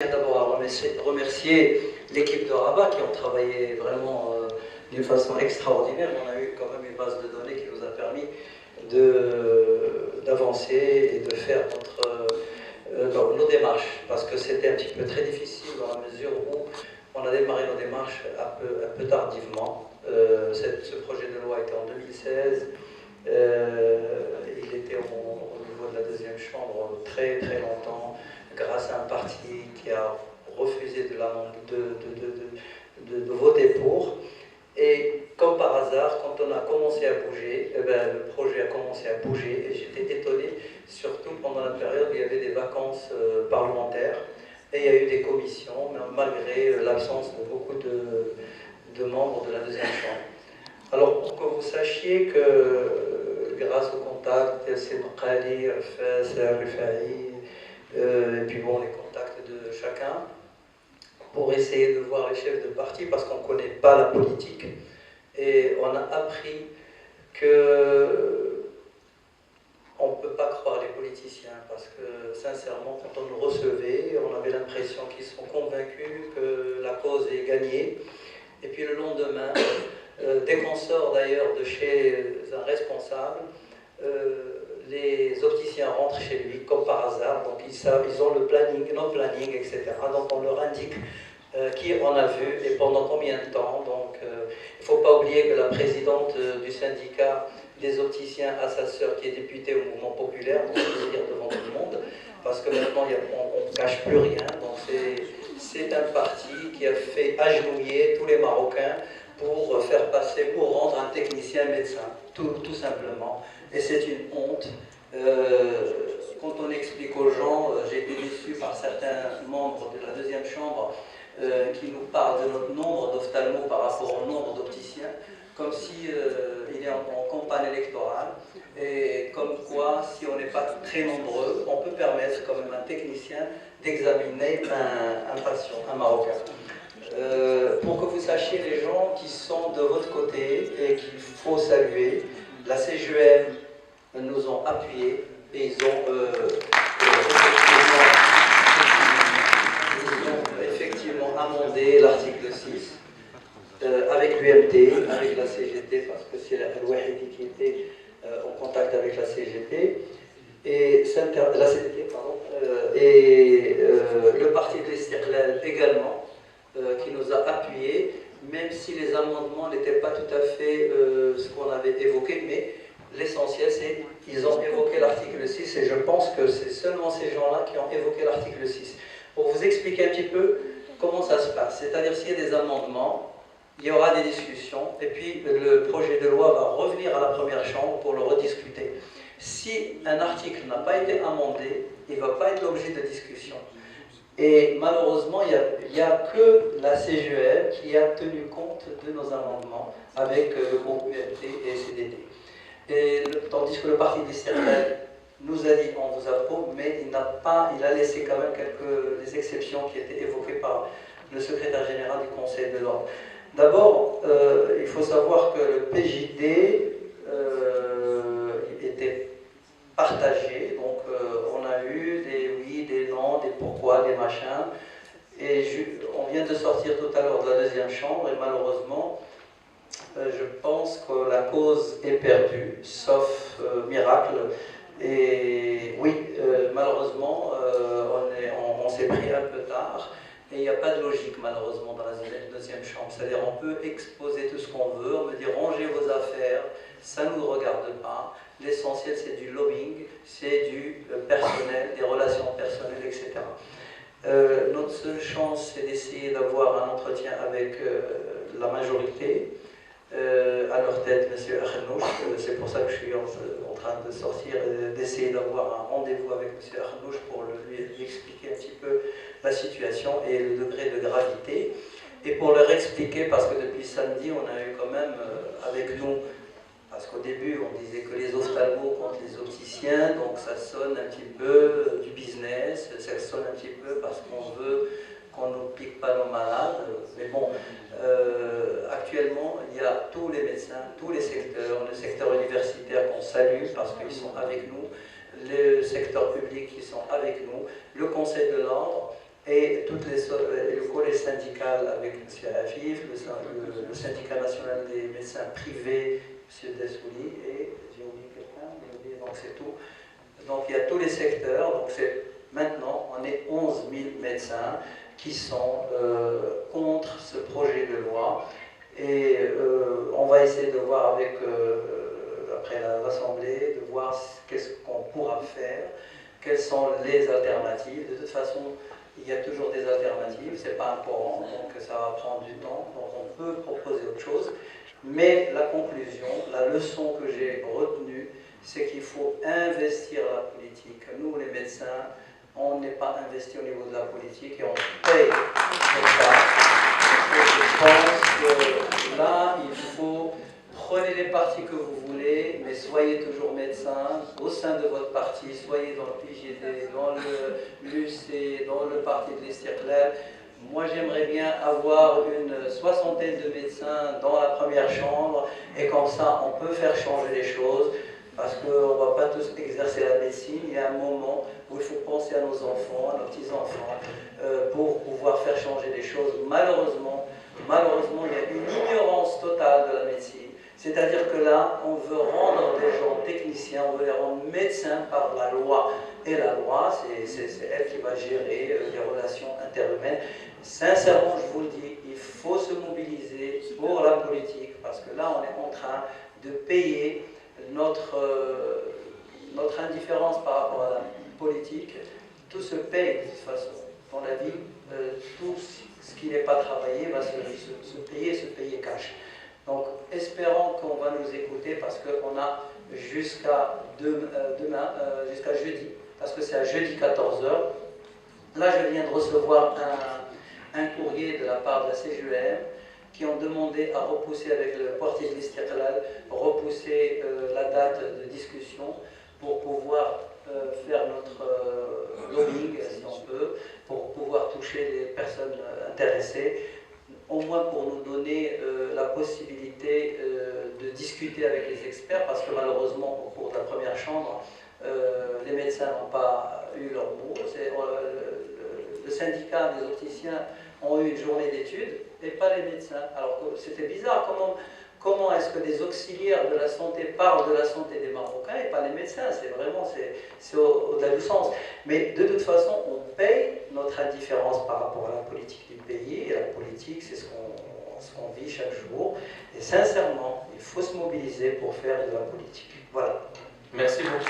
D'abord à remercier l'équipe de Rabat qui ont travaillé vraiment d'une façon extraordinaire. On a eu quand même une base de données qui nous a permis d'avancer et de faire nos démarches, parce que c'était un petit peu très difficile dans la mesure où on a démarré nos démarches un peu tardivement. Ce projet de loi était en 2016. Il était au niveau de la deuxième chambre très très longtemps, grâce à un parti qui a refusé de voter pour. Et comme par hasard, quand on a commencé à bouger, le projet a commencé à bouger, et j'étais étonné, surtout pendant la période où il y avait des vacances parlementaires, et il y a eu des commissions, malgré l'absence de beaucoup de membres de la deuxième chambre. Alors, pour que vous sachiez que grâce au contact, c'est Mqali, Rfas, Rifaï, et puis bon, les contacts de chacun, pour essayer de voir les chefs de parti, parce qu'on ne connaît pas la politique, et on a appris que on ne peut pas croire les politiciens, parce que sincèrement, quand on nous recevait, on avait l'impression qu'ils sont convaincus que la cause est gagnée, et puis le lendemain, dès qu'on sort d'ailleurs de chez un responsable, les opticiens rentrent chez lui comme par hasard, donc ils ont le planning, notre planning, etc. Donc on leur indique qui on a vu et pendant combien de temps. Donc il ne faut pas oublier que la présidente du syndicat des opticiens a sa sœur qui est députée au mouvement populaire, on peut le dire devant tout le monde, parce que maintenant on ne cache plus rien. Donc c'est un parti qui a fait agenouiller tous les Marocains pour faire passer, pour rendre un technicien médecin, tout simplement. Et c'est une honte. Quand on explique aux gens, j'ai été déçu par certains membres de la deuxième chambre qui nous parlent de notre nombre d'ophtalmos par rapport au nombre d'opticiens, comme si il est en campagne électorale, et comme quoi, si on n'est pas très nombreux, on peut permettre quand même à un technicien d'examiner un patient, un Marocain. Pour que vous sachiez les gens qui sont de votre côté et qu'il faut saluer, la CGM nous ont appuyés et ils ont effectivement amendé l'article 6 avec l'UMT, avec la CGT, parce que c'est la Wahidi qui était en contact avec la CGT, et la CGT, pardon, et le parti de l'Istiqlal également, qui nous a appuyés, même si les amendements n'étaient pas tout à fait ce qu'on avait évoqué, mais l'essentiel c'est qu'ils ont évoqué l'article 6, et je pense que c'est seulement ces gens-là qui ont évoqué l'article 6. Pour vous expliquer un petit peu comment ça se passe, c'est-à-dire s'il y a des amendements, il y aura des discussions, et puis le projet de loi va revenir à la première chambre pour le rediscuter. Si un article n'a pas été amendé, il ne va pas être l'objet de discussion. Et malheureusement, il n'y a que la CGM qui a tenu compte de nos amendements avec le groupe UMT et CDD. Tandis que le parti d'Istiqlal nous a dit on vous approuve, mais il a laissé quand même des exceptions qui étaient évoquées par le secrétaire général du Conseil de l'Ordre. D'abord, il faut savoir que le PJD était partagé, donc on a eu des oui, des non, des pourquoi, des machins, et on vient de sortir tout à l'heure de la deuxième chambre, et malheureusement, je pense que la cause est perdue, sauf miracle. Et oui, malheureusement, on s'est pris un peu tard, et il n'y a pas de logique malheureusement dans la deuxième chambre. C'est-à-dire on peut exposer tout ce qu'on veut, on me dit rangez vos affaires, ça ne nous regarde pas. L'essentiel c'est du lobbying, c'est du personnel, des relations personnelles, etc. Notre seule chance c'est d'essayer d'avoir un entretien avec la majorité. À leur tête, M. Akhnouch, c'est pour ça que je suis en train de sortir, d'essayer d'avoir un rendez-vous avec M. Akhnouch pour lui expliquer un petit peu la situation et le degré de gravité, et pour leur expliquer, parce que depuis samedi, on a eu quand même avec nous, parce qu'au début, on disait que les ophtalmos contre les opticiens, donc ça sonne un petit peu du business, ça sonne un petit peu parce qu'on veut qu'on ne pique pas nos malades, mais bon, actuellement, il y a tous les médecins, tous les secteurs, le secteur universitaire qu'on salue parce qu'ils sont avec nous, le secteur public qui sont avec nous, le Conseil de l'Ordre, et le collège syndical avec M. Afif, le syndicat national des médecins privés, M. Dessouli, et j'ai oublié quelqu'un, donc c'est tout. Donc il y a tous les secteurs, donc maintenant on est 11 000 médecins qui sont contre ce projet de loi, et on va essayer de voir avec, après l'Assemblée, de voir qu'est-ce qu'on pourra faire, quelles sont les alternatives. De toute façon, il y a toujours des alternatives, c'est pas un courant, donc ça va prendre du temps, donc on peut proposer autre chose. Mais la conclusion, la leçon que j'ai retenue, c'est qu'il faut investir la politique. Nous, les médecins, on n'est pas investi au niveau de la politique et on paye pour ça. Et je pense que là, il faut prenez les partis que vous voulez, mais soyez toujours médecin au sein de votre parti, soyez dans le PJD, dans l'UC, dans le parti de l'Istiqlal. Moi, j'aimerais bien avoir une soixantaine de médecins dans la première chambre, et comme ça, on peut faire changer les choses, parce qu'on ne va pas tous exercer la médecine. Il y a un moment où il faut penser à nos enfants, à nos petits-enfants, pour pouvoir faire changer les choses. Malheureusement, il y a une ignorance totale de la médecine. C'est-à-dire que là, on veut rendre les gens techniciens, on veut les rendre médecins par la loi. Et la loi, c'est elle qui va gérer les relations interhumaines. Sincèrement, je vous le dis, il faut se mobiliser pour la politique, parce que là, on est en train de payer notre indifférence par rapport à la politique. Tout se paye de toute façon. Dans la vie, tout ce qui n'est pas travaillé va se payer cash. Donc, espérons qu'on va nous écouter, parce qu'on a jusqu'à demain, jusqu'à jeudi, parce que c'est à jeudi 14h. Là, je viens de recevoir un courrier de la part de la CGEM qui ont demandé à repousser, avec le parti de l'Istiqlal, repousser la date de discussion pour pouvoir faire notre lobbying, si on peut, pour pouvoir toucher les personnes intéressées, au moins pour nous donner la possibilité de discuter avec les experts, parce que malheureusement, au cours de la première chambre, les médecins n'ont pas eu leur mot. Le syndicat des opticiens ont eu une journée d'études, et pas les médecins. Alors c'était bizarre, comment est-ce que des auxiliaires de la santé parlent de la santé des Marocains et pas les médecins? C'est vraiment, c'est au-delà du sens. Mais de toute façon, on paye notre indifférence par rapport à la politique du pays, et la politique, c'est ce qu'on vit chaque jour. Et sincèrement, il faut se mobiliser pour faire de la politique. Voilà. Merci beaucoup.